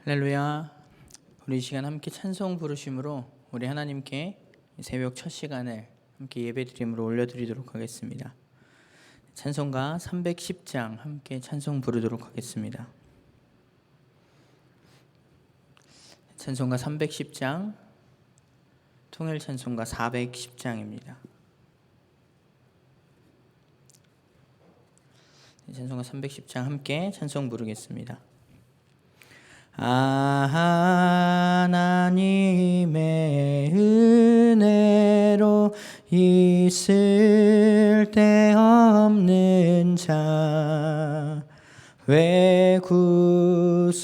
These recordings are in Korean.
할렐루야. 우리 이 시간 함께 찬송 부르심으로 우리 하나님께 새벽 첫 시간을 함께 예배드림으로 올려드리도록 하겠습니다. 찬송가 310장 함께 찬송 부르도록 하겠습니다. 찬송가 310장, 통일 찬송가 410장입니다. 찬송가 310장 함께 찬송 부르겠습니다. 하나님의 은혜로 있을 데 없는 자 왜 구속하여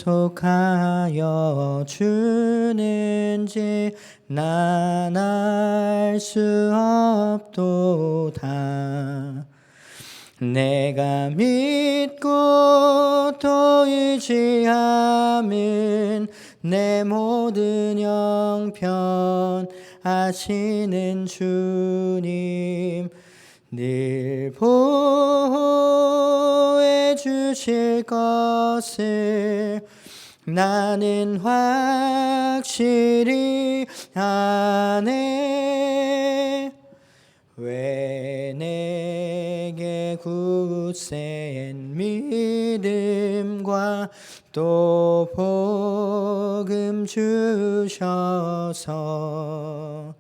주는지 난 알 수 없도다. 내가 믿고 또 의지함은 내 모든 형편 아시는 주님 늘 보호해 주실 것을 나는 확실히 아네. 왜 내게 굳센 믿음과 또 복음 주셔서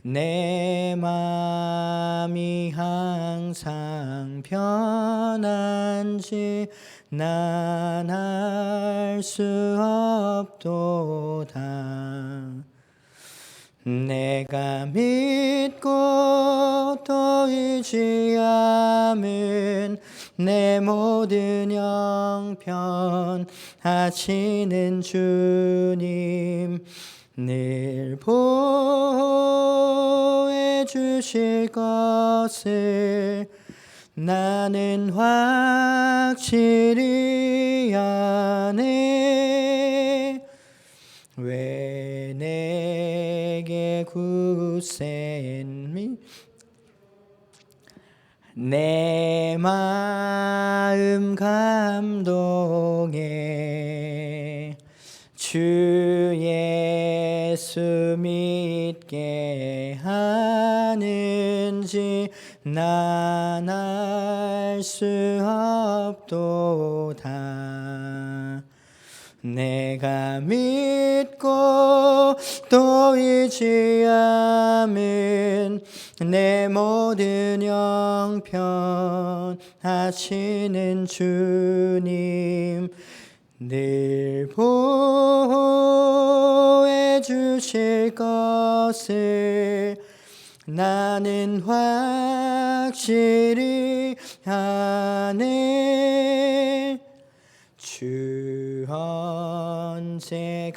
내 마음이 항상 편한지 난 알 수 없도다. 내가 믿고 또 의지함은 내 모든 형편 아시는 주님 늘 보호해 주실 것을 나는 확실히 아네. 왜 내게 굳센 내 마음 감동해 주 예수 믿게 하는지 난 알 수 없도다. 내가 믿고 또 의지함은 내 모든 형편 아시는 주님 늘 보호해 주실 것을 나는 확실히 아네. 주 언제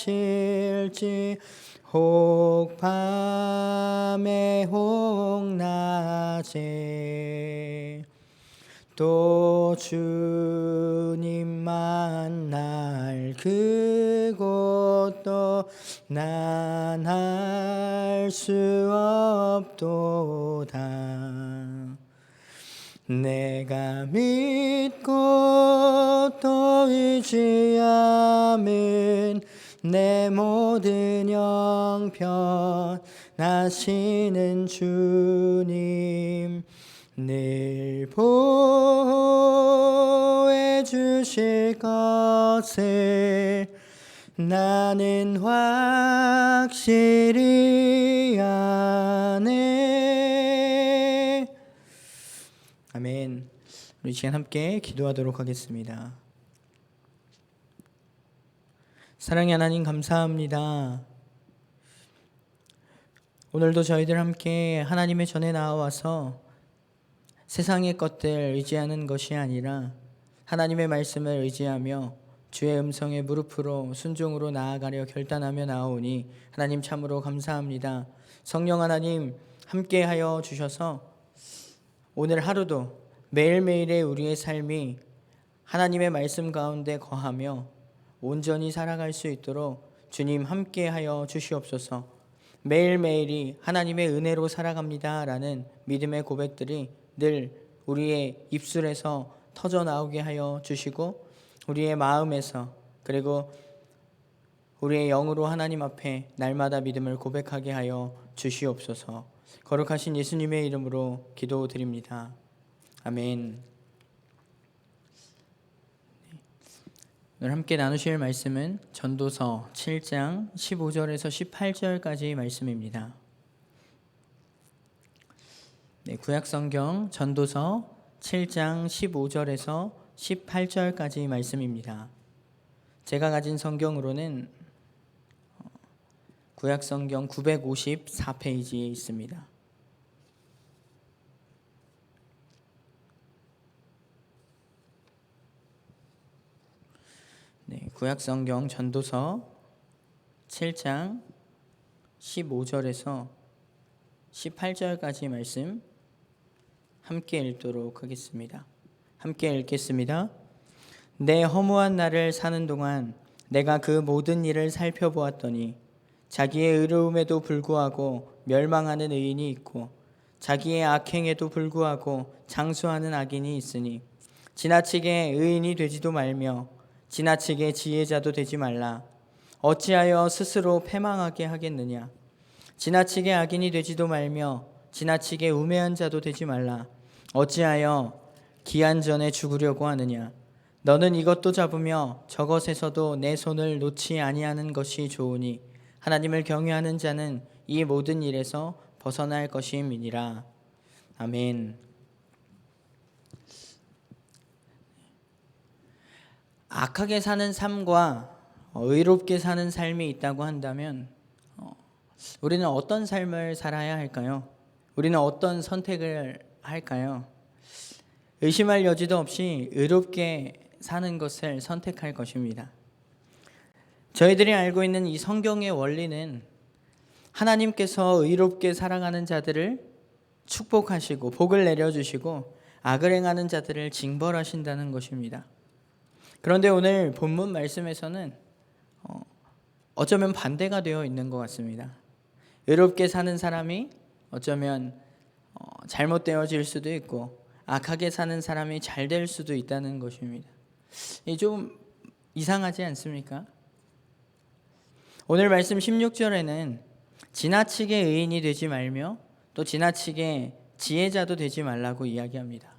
강림하실지 혹 밤에 혹 낮에 또 주님 만날 그곳도 난 알 수 없도다. 내가 믿고 또 의지함은 내 모든 형편 아시는 주님 늘 보호해 주실 것을 나는 확실히 아네. 아멘. 우리 시간 함께 기도하도록 하겠습니다. 사랑의 하나님 감사합니다. 오늘도 저희들 함께 하나님의 전에 나와서 세상의 것들 의지하는 것이 아니라 하나님의 말씀을 의지하며 주의 음성에 무릎으로 순종으로 나아가려 결단하며 나오니 하나님 참으로 감사합니다. 성령 하나님 함께하여 주셔서 오늘 하루도 매일매일의 우리의 삶이 하나님의 말씀 가운데 거하며 온전히 살아갈 수 있도록 주님 함께하여 주시옵소서. 매일매일이 하나님의 은혜로 살아갑니다 라는 믿음의 고백들이 늘 우리의 입술에서 터져 나오게 하여 주시고 우리의 마음에서 그리고 우리의 영으로 하나님 앞에 날마다 믿음을 고백하게 하여 주시옵소서. 거룩하신 예수님의 이름으로 기도드립니다. 아멘. 오늘 함께 나누실 말씀은 전도서 7장 15절에서 18절까지 말씀입니다. 네, 구약성경 전도서 7장 15절에서 18절까지 말씀입니다. 제가 가진 성경으로는 구약성경 954페이지에 있습니다. 네, 구약성경 전도서 7장 15절에서 18절까지 말씀 함께 읽도록 하겠습니다. 함께 읽겠습니다. 내 허무한 날을 사는 동안 내가 그 모든 일을 살펴보았더니 자기의 의로움에도 불구하고 멸망하는 의인이 있고 자기의 악행에도 불구하고 장수하는 악인이 있으니 지나치게 의인이 되지도 말며 지나치게 지혜자도 되지 말라. 어찌하여 스스로 패망하게 하겠느냐. 지나치게 악인이 되지도 말며 지나치게 우매한 자도 되지 말라. 어찌하여 기한 전에 죽으려고 하느냐. 너는 이것도 잡으며 저것에서도 내 손을 놓지 아니하는 것이 좋으니 하나님을 경외하는 자는 이 모든 일에서 벗어날 것임이니라. 아멘. 악하게 사는 삶과 의롭게 사는 삶이 있다고 한다면 우리는 어떤 삶을 살아야 할까요? 우리는 어떤 선택을 할까요? 의심할 여지도 없이 의롭게 사는 것을 선택할 것입니다. 저희들이 알고 있는 이 성경의 원리는 하나님께서 의롭게 살아가는 자들을 축복하시고 복을 내려주시고 악을 행하는 자들을 징벌하신다는 것입니다. 그런데 오늘 본문 말씀에서는 어쩌면 반대가 되어 있는 것 같습니다. 의롭게 사는 사람이 어쩌면 잘못되어질 수도 있고 악하게 사는 사람이 잘 될 수도 있다는 것입니다. 좀 이상하지 않습니까? 오늘 말씀 16절에는 지나치게 의인이 되지 말며 또 지나치게 지혜자도 되지 말라고 이야기합니다.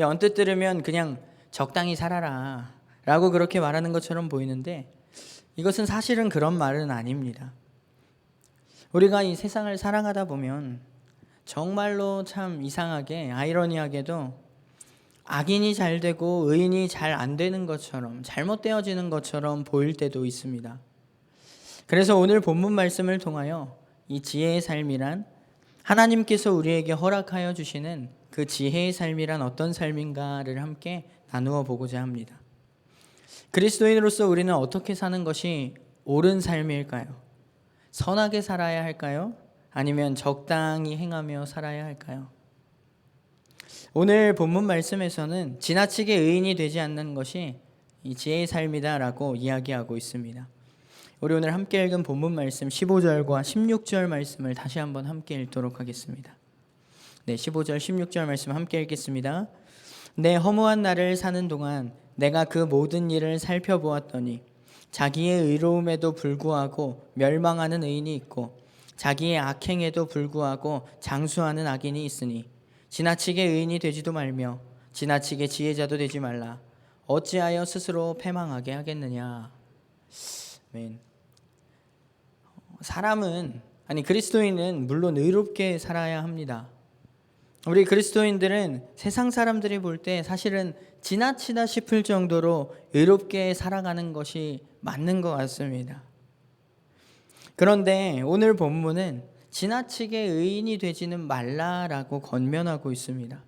언뜻 들으면 그냥 적당히 살아라 라고 그렇게 말하는 것처럼 보이는데 이것은 사실은 그런 말은 아닙니다. 우리가 이 세상을 살아가다 보면 정말로 참 이상하게 아이러니하게도 악인이 잘 되고 의인이 잘 안 되는 것처럼 잘못되어지는 것처럼 보일 때도 있습니다. 그래서 오늘 본문 말씀을 통하여 이 지혜의 삶이란 하나님께서 우리에게 허락하여 주시는 그 지혜의 삶이란 어떤 삶인가를 함께 나누어 보고자 합니다. 그리스도인으로서 우리는 어떻게 사는 것이 옳은 삶일까요? 선하게 살아야 할까요? 아니면 적당히 행하며 살아야 할까요? 오늘 본문 말씀에서는 지나치게 의인이 되지 않는 것이 이 지혜의 삶이다라고 이야기하고 있습니다. 우리 오늘 함께 읽은 본문 말씀 15절과 16절 말씀을 다시 한번 함께 읽도록 하겠습니다. 네, 15절 16절 말씀 함께 읽겠습니다. 내 허무한 날을 사는 동안 내가 그 모든 일을 살펴보았더니 자기의 의로움에도 불구하고 멸망하는 의인이 있고 자기의 악행에도 불구하고 장수하는 악인이 있으니 지나치게 의인이 되지도 말며 지나치게 지혜자도 되지 말라. 어찌하여 스스로 패망하게 하겠느냐. 아멘. 사람은 그리스도인은 물론 의롭게 살아야 합니다. 우리 그리스도인들은 세상 사람들이 볼 때 사실은 지나치다 싶을 정도로 의롭게 살아가는 것이 맞는 것 같습니다. 그런데 오늘 본문은 지나치게 의인이 되지는 말라라고 권면하고 있습니다.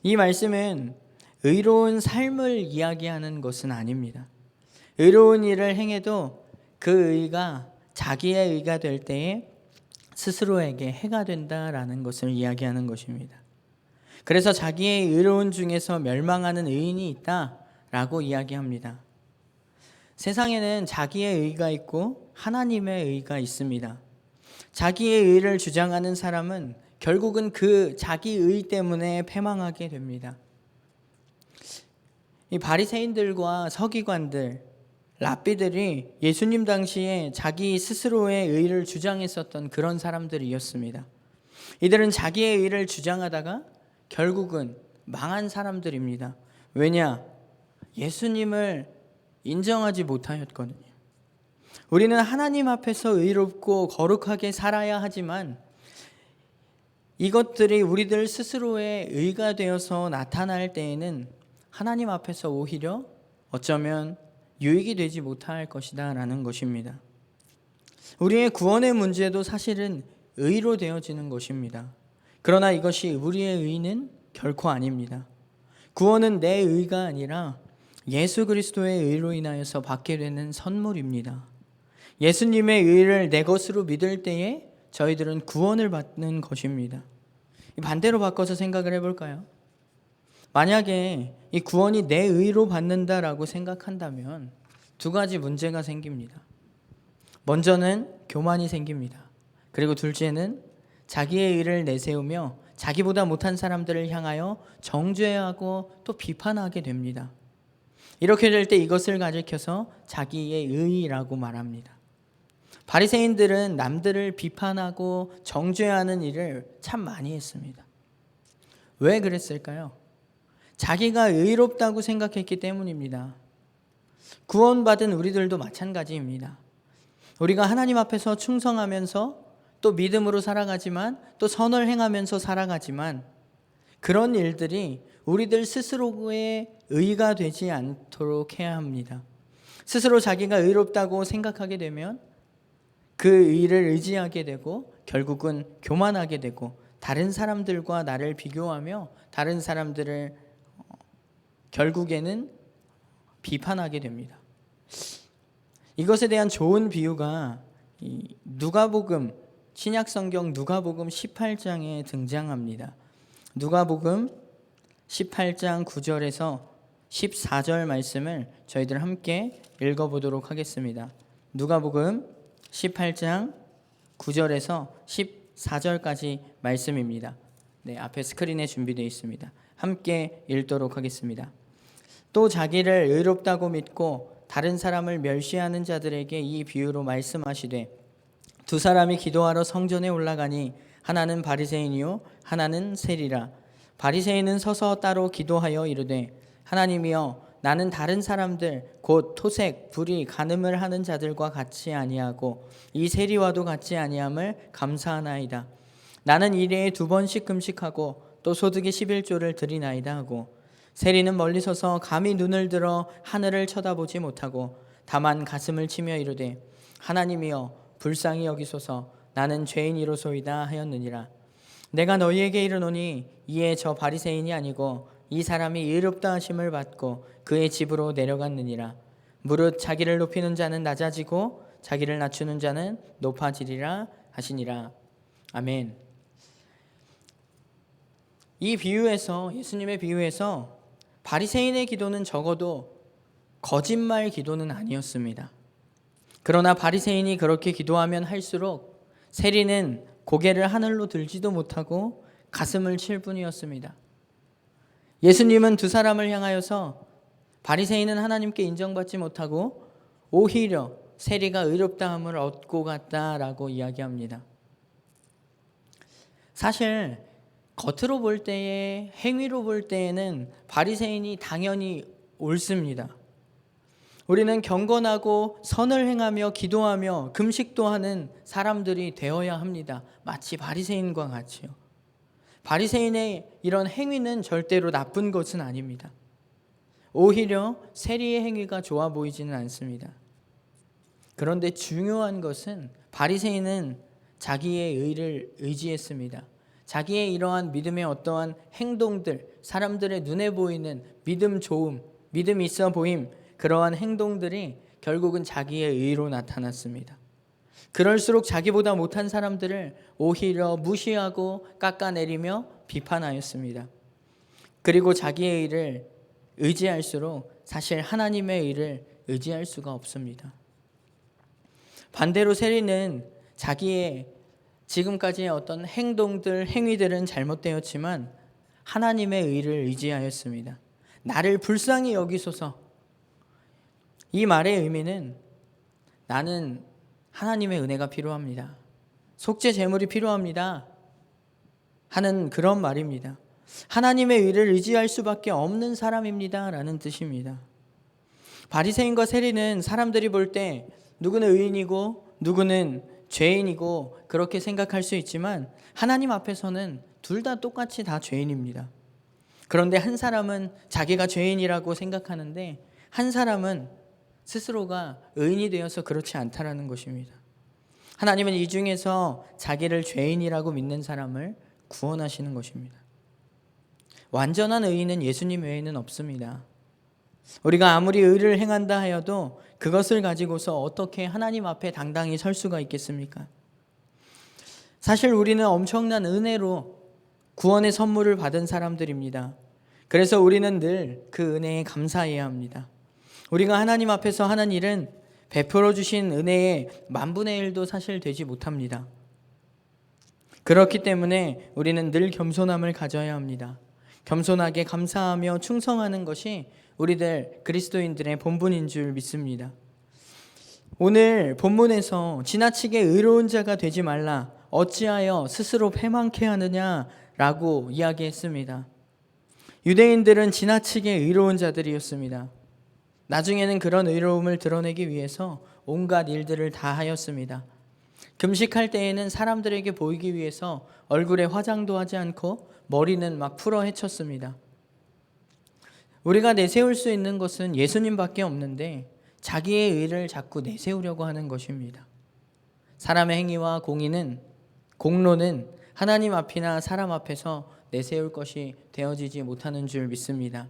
이 말씀은 의로운 삶을 이야기하는 것은 아닙니다. 의로운 일을 행해도 그 의가 자기의 의가 될 때에 스스로에게 해가 된다라는 것을 이야기하는 것입니다. 그래서 자기의 의로운 중에서 멸망하는 의인이 있다라고 이야기합니다. 세상에는 자기의 의가 있고 하나님의 의가 있습니다. 자기의 의를 주장하는 사람은 결국은 그 자기 의 때문에 패망하게 됩니다. 이 바리새인들과 서기관들, 랍비들이 예수님 당시에 자기 스스로의 의를 주장했었던 그런 사람들이었습니다. 이들은 자기의 의를 주장하다가 결국은 망한 사람들입니다. 왜냐? 예수님을 인정하지 못하였거든요. 우리는 하나님 앞에서 의롭고 거룩하게 살아야 하지만 이것들이 우리들 스스로의 의가 되어서 나타날 때에는 하나님 앞에서 오히려 어쩌면 유익이 되지 못할 것이다 라는 것입니다. 우리의 구원의 문제도 사실은 의로 되어지는 것입니다. 그러나 이것이 우리의 의는 결코 아닙니다. 구원은 내 의가 아니라 예수 그리스도의 의로 인하여서 받게 되는 선물입니다. 예수님의 의를 내 것으로 믿을 때에 저희들은 구원을 받는 것입니다. 반대로 바꿔서 생각을 해볼까요? 만약에 이 구원이 내 의로 받는다라고 생각한다면 두 가지 문제가 생깁니다. 먼저는 교만이 생깁니다. 그리고 둘째는 자기의 의를 내세우며 자기보다 못한 사람들을 향하여 정죄하고 또 비판하게 됩니다. 이렇게 될 때 이것을 가리켜서 자기의 의라고 말합니다. 바리새인들은 남들을 비판하고 정죄하는 일을 참 많이 했습니다. 왜 그랬을까요? 자기가 의롭다고 생각했기 때문입니다. 구원받은 우리들도 마찬가지입니다. 우리가 하나님 앞에서 충성하면서 또 믿음으로 살아가지만 또 선을 행하면서 살아가지만 그런 일들이 우리들 스스로의 의가 되지 않도록 해야 합니다. 스스로 자기가 의롭다고 생각하게 되면 그 의를 의지하게 되고 결국은 교만하게 되고 다른 사람들과 나를 비교하며 다른 사람들을 결국에는 비판하게 됩니다. 이것에 대한 좋은 비유가 누가복음, 신약성경 누가복음 18장에 등장합니다. 누가복음 18장 9절에서 14절 말씀을 저희들 함께 읽어보도록 하겠습니다. 누가복음 18장 9절에서 14절까지 말씀입니다. 네, 앞에 스크린에 준비되어 있습니다. 함께 읽도록 하겠습니다. 또 자기를 의롭다고 믿고 다른 사람을 멸시하는 자들에게 이 비유로 말씀하시되 두 사람이 기도하러 성전에 올라가니 하나는 바리새인이요 하나는 세리라. 바리새인은 서서 따로 기도하여 이르되 하나님이여 나는 다른 사람들 곧 토색, 불의, 간음을 하는 자들과 같이 아니하고 이 세리와도 같이 아니함을 감사하나이다. 나는 일회에 2번씩 금식하고 또 소득의 11조를 드리나이다 하고 세리는 멀리 서서 감히 눈을 들어 하늘을 쳐다보지 못하고 다만 가슴을 치며 이르되 하나님이여 불쌍히 여기소서 나는 죄인이로소이다 하였느니라. 내가 너희에게 이르노니 이에 저 바리새인이 아니고 이 사람이 의롭다 하심을 받고 그의 집으로 내려갔느니라. 무릇 자기를 높이는 자는 낮아지고 자기를 낮추는 자는 높아지리라 하시니라. 아멘. 이 비유에서 예수님의 비유에서 바리새인의 기도는 적어도 거짓말 기도는 아니었습니다. 그러나 바리새인이 그렇게 기도하면 할수록 세리는 고개를 하늘로 들지도 못하고 가슴을 칠 뿐이었습니다. 예수님은 두 사람을 향하여서 바리새인은 하나님께 인정받지 못하고 오히려 세리가 의롭다함을 얻고 갔다라고 이야기합니다. 사실 겉으로 볼 때에 행위로 볼 때에는 바리새인이 당연히 옳습니다. 우리는 경건하고 선을 행하며 기도하며 금식도 하는 사람들이 되어야 합니다. 마치 바리새인과 같이요. 바리새인의 이런 행위는 절대로 나쁜 것은 아닙니다. 오히려 세리의 행위가 좋아 보이지는 않습니다. 그런데 중요한 것은 바리새인은 자기의 의를 의지했습니다. 자기의 이러한 믿음의 어떠한 행동들, 사람들의 눈에 보이는 믿음 좋음, 믿음 있어 보임, 그러한 행동들이 결국은 자기의 의로 나타났습니다. 그럴수록 자기보다 못한 사람들을 오히려 무시하고 깎아내리며 비판하였습니다. 그리고 자기의 의를 의지할수록 사실 하나님의 의를 의지할 수가 없습니다. 반대로 세리는 자기의 지금까지의 어떤 행동들, 행위들은 잘못되었지만 하나님의 의를 의지하였습니다. 나를 불쌍히 여기소서. 이 말의 의미는 나는 하나님의 은혜가 필요합니다. 속죄 제물이 필요합니다. 하는 그런 말입니다. 하나님의 의를 의지할 수밖에 없는 사람입니다. 라는 뜻입니다. 바리새인과 세리는 사람들이 볼 때 누구는 의인이고 누구는 죄인이고 그렇게 생각할 수 있지만 하나님 앞에서는 둘 다 똑같이 다 죄인입니다. 그런데 한 사람은 자기가 죄인이라고 생각하는데 한 사람은 스스로가 의인이 되어서 그렇지 않다라는 것입니다. 하나님은 이 중에서 자기를 죄인이라고 믿는 사람을 구원하시는 것입니다. 완전한 의인은 예수님 외에는 없습니다. 우리가 아무리 의를 행한다 하여도 그것을 가지고서 어떻게 하나님 앞에 당당히 설 수가 있겠습니까? 사실 우리는 엄청난 은혜로 구원의 선물을 받은 사람들입니다. 그래서 우리는 늘 그 은혜에 감사해야 합니다. 우리가 하나님 앞에서 하는 일은 베풀어 주신 은혜의 10,000분의 1도 사실 되지 못합니다. 그렇기 때문에 우리는 늘 겸손함을 가져야 합니다. 겸손하게 감사하며 충성하는 것이 우리들 그리스도인들의 본분인 줄 믿습니다. 오늘 본문에서 지나치게 의로운 자가 되지 말라, 어찌하여 스스로 패망케 하느냐라고 이야기했습니다. 유대인들은 지나치게 의로운 자들이었습니다. 나중에는 그런 의로움을 드러내기 위해서 온갖 일들을 다 하였습니다. 금식할 때에는 사람들에게 보이기 위해서 얼굴에 화장도 하지 않고 머리는 막 풀어 헤쳤습니다. 우리가 내세울 수 있는 것은 예수님밖에 없는데 자기의 의를 자꾸 내세우려고 하는 것입니다. 사람의 행위와 공로는 하나님 앞이나 사람 앞에서 내세울 것이 되어지지 못하는 줄 믿습니다.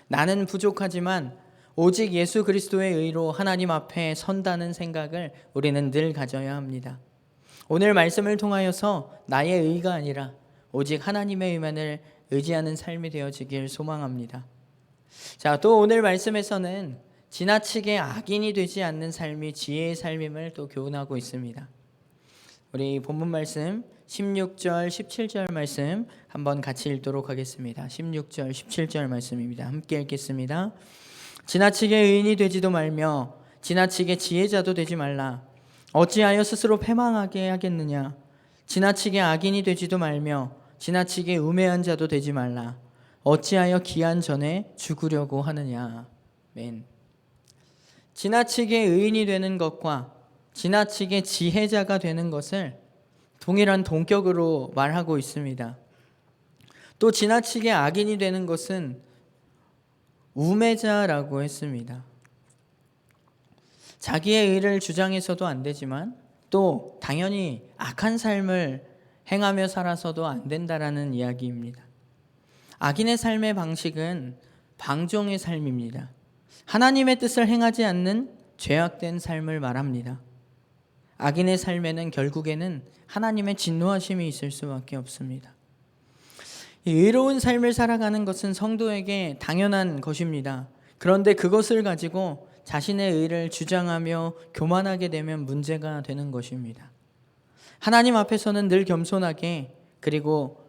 나는 부족하지만 오직 예수 그리스도의 의로 하나님 앞에 선다는 생각을 우리는 늘 가져야 합니다. 오늘 말씀을 통하여서 나의 의가 아니라 오직 하나님의 의만을 의지하는 삶이 되어지길 소망합니다. 자, 또 오늘 말씀에서는 지나치게 악인이 되지 않는 삶이 지혜의 삶임을 또 교훈하고 있습니다. 우리 본문 말씀 16절 17절 말씀 한번 같이 읽도록 하겠습니다. 16절 17절 말씀입니다. 함께 읽겠습니다. 지나치게 의인이 되지도 말며 지나치게 지혜자도 되지 말라. 어찌하여 스스로 패망하게 하겠느냐. 지나치게 악인이 되지도 말며 지나치게 우매한 자도 되지 말라. 어찌하여 기한 전에 죽으려고 하느냐. 아멘. 지나치게 의인이 되는 것과 지나치게 지혜자가 되는 것을 동일한 동격으로 말하고 있습니다. 또 지나치게 악인이 되는 것은 우매자라고 했습니다. 자기의 의를 주장해서도 안 되지만 또 당연히 악한 삶을 행하며 살아서도 안 된다라는 이야기입니다. 악인의 삶의 방식은 방종의 삶입니다. 하나님의 뜻을 행하지 않는 죄악된 삶을 말합니다. 악인의 삶에는 결국에는 하나님의 진노하심이 있을 수밖에 없습니다. 의로운 삶을 살아가는 것은 성도에게 당연한 것입니다. 그런데 그것을 가지고 자신의 의를 주장하며 교만하게 되면 문제가 되는 것입니다. 하나님 앞에서는 늘 겸손하게 그리고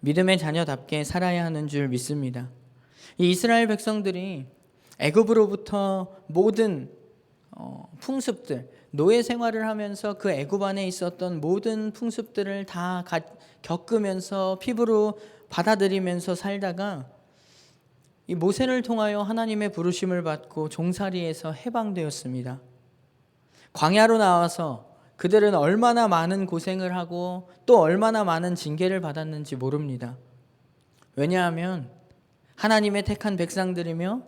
믿음의 자녀답게 살아야 하는 줄 믿습니다. 이 이스라엘 백성들이 애굽으로부터 모든 풍습들, 노예 생활을 하면서 그 애굽 안에 있었던 모든 풍습들을 다 겪으면서 피부로 받아들이면서 살다가 이 모세를 통하여 하나님의 부르심을 받고 종살이에서 해방되었습니다. 광야로 나와서 그들은 얼마나 많은 고생을 하고 또 얼마나 많은 징계를 받았는지 모릅니다. 왜냐하면 하나님의 택한 백성들이며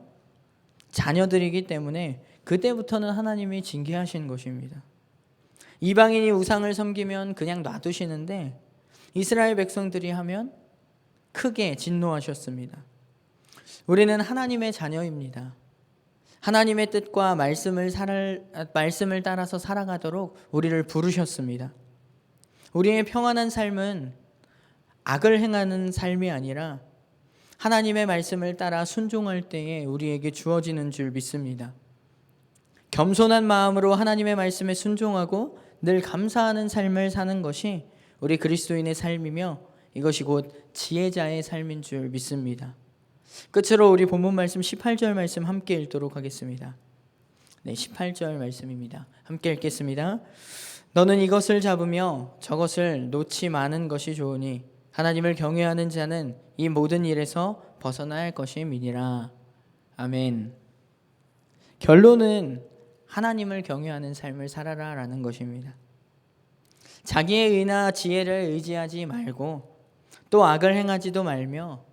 자녀들이기 때문에 그때부터는 하나님이 징계하신 것입니다. 이방인이 우상을 섬기면 그냥 놔두시는데 이스라엘 백성들이 하면 크게 진노하셨습니다. 우리는 하나님의 자녀입니다. 하나님의 뜻과 말씀을 따라서 살아가도록 우리를 부르셨습니다. 우리의 평안한 삶은 악을 행하는 삶이 아니라 하나님의 말씀을 따라 순종할 때에 우리에게 주어지는 줄 믿습니다. 겸손한 마음으로 하나님의 말씀에 순종하고 늘 감사하는 삶을 사는 것이 우리 그리스도인의 삶이며 이것이 곧 지혜자의 삶인 줄 믿습니다. 끝으로 우리 본문 말씀 18절 말씀 함께 읽도록 하겠습니다. 네, 18절 말씀입니다. 함께 읽겠습니다. 너는 이것을 잡으며 저것을 놓지 마는 것이 좋으니 하나님을 경외하는 자는 이 모든 일에서 벗어날 것임이니라. 아멘. 결론은 하나님을 경외하는 삶을 살아라라는 것입니다. 자기의 의나 지혜를 의지하지 말고 또 악을 행하지도 말며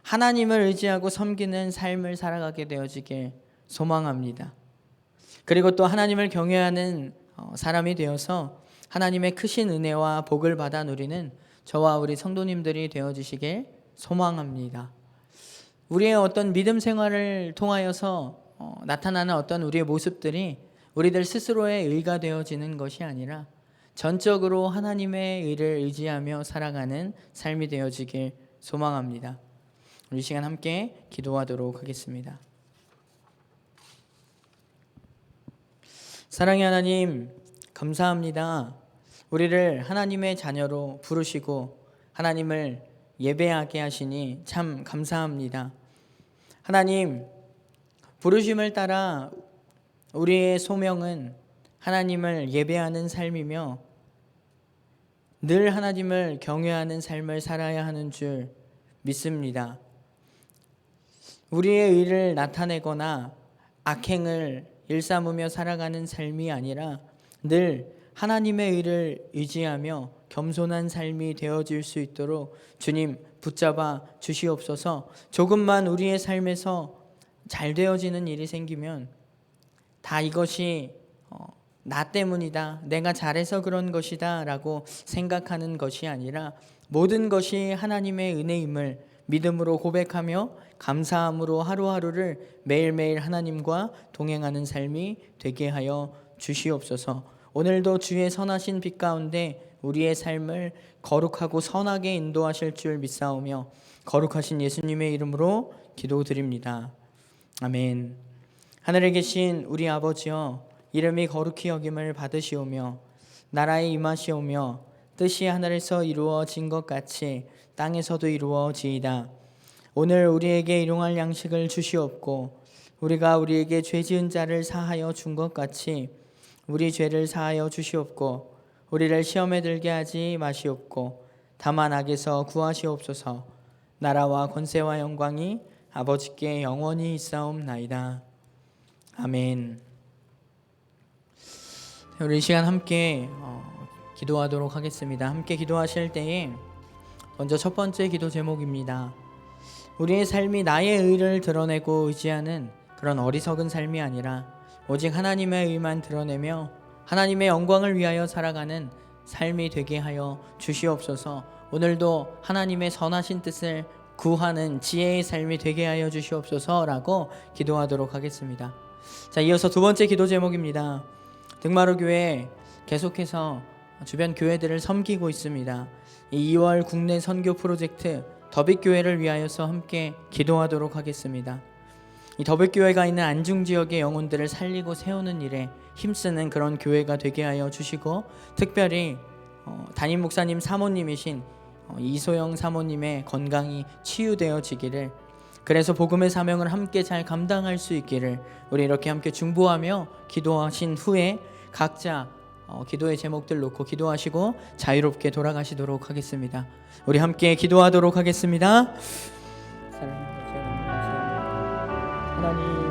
하나님을 의지하고 섬기는 삶을 살아가게 되어지길 소망합니다. 그리고 또 하나님을 경외하는 사람이 되어서 하나님의 크신 은혜와 복을 받아 누리는 저와 우리 성도님들이 되어주시길 소망합니다. 우리의 어떤 믿음 생활을 통하여서 나타나는 어떤 우리의 모습들이 우리들 스스로의 의가 되어지는 것이 아니라 전적으로 하나님의 의를 의지하며 살아가는 삶이 되어지길 소망합니다. 우리 시간 함께 기도하도록 하겠습니다. 사랑의 하나님, 감사합니다. 우리를 하나님의 자녀로 부르시고 하나님을 예배하게 하시니 참 감사합니다. 하나님, 부르심을 따라 우리의 소명은 하나님을 예배하는 삶이며 늘 하나님을 경외하는 삶을 살아야 하는 줄 믿습니다. 우리의 의를 나타내거나 악행을 일삼으며 살아가는 삶이 아니라 늘 하나님의 의를 의지하며 겸손한 삶이 되어질 수 있도록 주님 붙잡아 주시옵소서. 조금만 우리의 삶에서 잘 되어지는 일이 생기면 다 이것이 나 때문이다, 내가 잘해서 그런 것이다 라고 생각하는 것이 아니라 모든 것이 하나님의 은혜임을 믿음으로 고백하며 감사함으로 하루하루를 매일매일 하나님과 동행하는 삶이 되게 하여 주시옵소서. 오늘도 주의 선하신 빛 가운데 우리의 삶을 거룩하고 선하게 인도하실 줄 믿사오며 거룩하신 예수님의 이름으로 기도드립니다. 아멘. 하늘에 계신 우리 아버지여, 이름이 거룩히 여김을 받으시오며 나라에 임하시오며 뜻이 하늘에서 이루어진 것 같이 땅에서도 이루어지이다. 오늘 우리에게 일용할 양식을 주시옵고 우리가 우리에게 죄 지은 자를 사하여 준 것 같이 우리 죄를 사하여 주시옵고 우리를 시험에 들게 하지 마시옵고 다만 악에서 구하시옵소서. 나라와 권세와 영광이 아버지께 영원히 있사옵나이다. 아멘. 우리 이 시간 함께 기도하도록 하겠습니다. 함께 기도하실 때에 먼저 첫 번째 기도 제목입니다. 우리의 삶이 나의 의를 드러내고 의지하는 그런 어리석은 삶이 아니라 오직 하나님의 의만 드러내며 하나님의 영광을 위하여 살아가는 삶이 되게 하여 주시옵소서. 오늘도 하나님의 선하신 뜻을 구하는 지혜의 삶이 되게 하여 주시옵소서라고 기도하도록 하겠습니다. 자, 이어서 두 번째 기도 제목입니다. 등마루 교회 계속해서 주변 교회들을 섬기고 있습니다. 이 2월 국내 선교 프로젝트 더빛교회를 위하여서 함께 기도하도록 하겠습니다. 이 더빛교회가 있는 안중 지역의 영혼들을 살리고 세우는 일에 힘쓰는 그런 교회가 되게 하여 주시고, 특별히 담임 목사님 사모님이신 이소영 사모님의 건강이 치유되어지기를, 그래서 복음의 사명을 함께 잘 감당할 수 있기를 우리 이렇게 함께 중보하며 기도하신 후에 각자 기도의 제목들 놓고 기도하시고 자유롭게 돌아가시도록 하겠습니다. 우리 함께 기도하도록 하겠습니다. 사랑하는 하나님,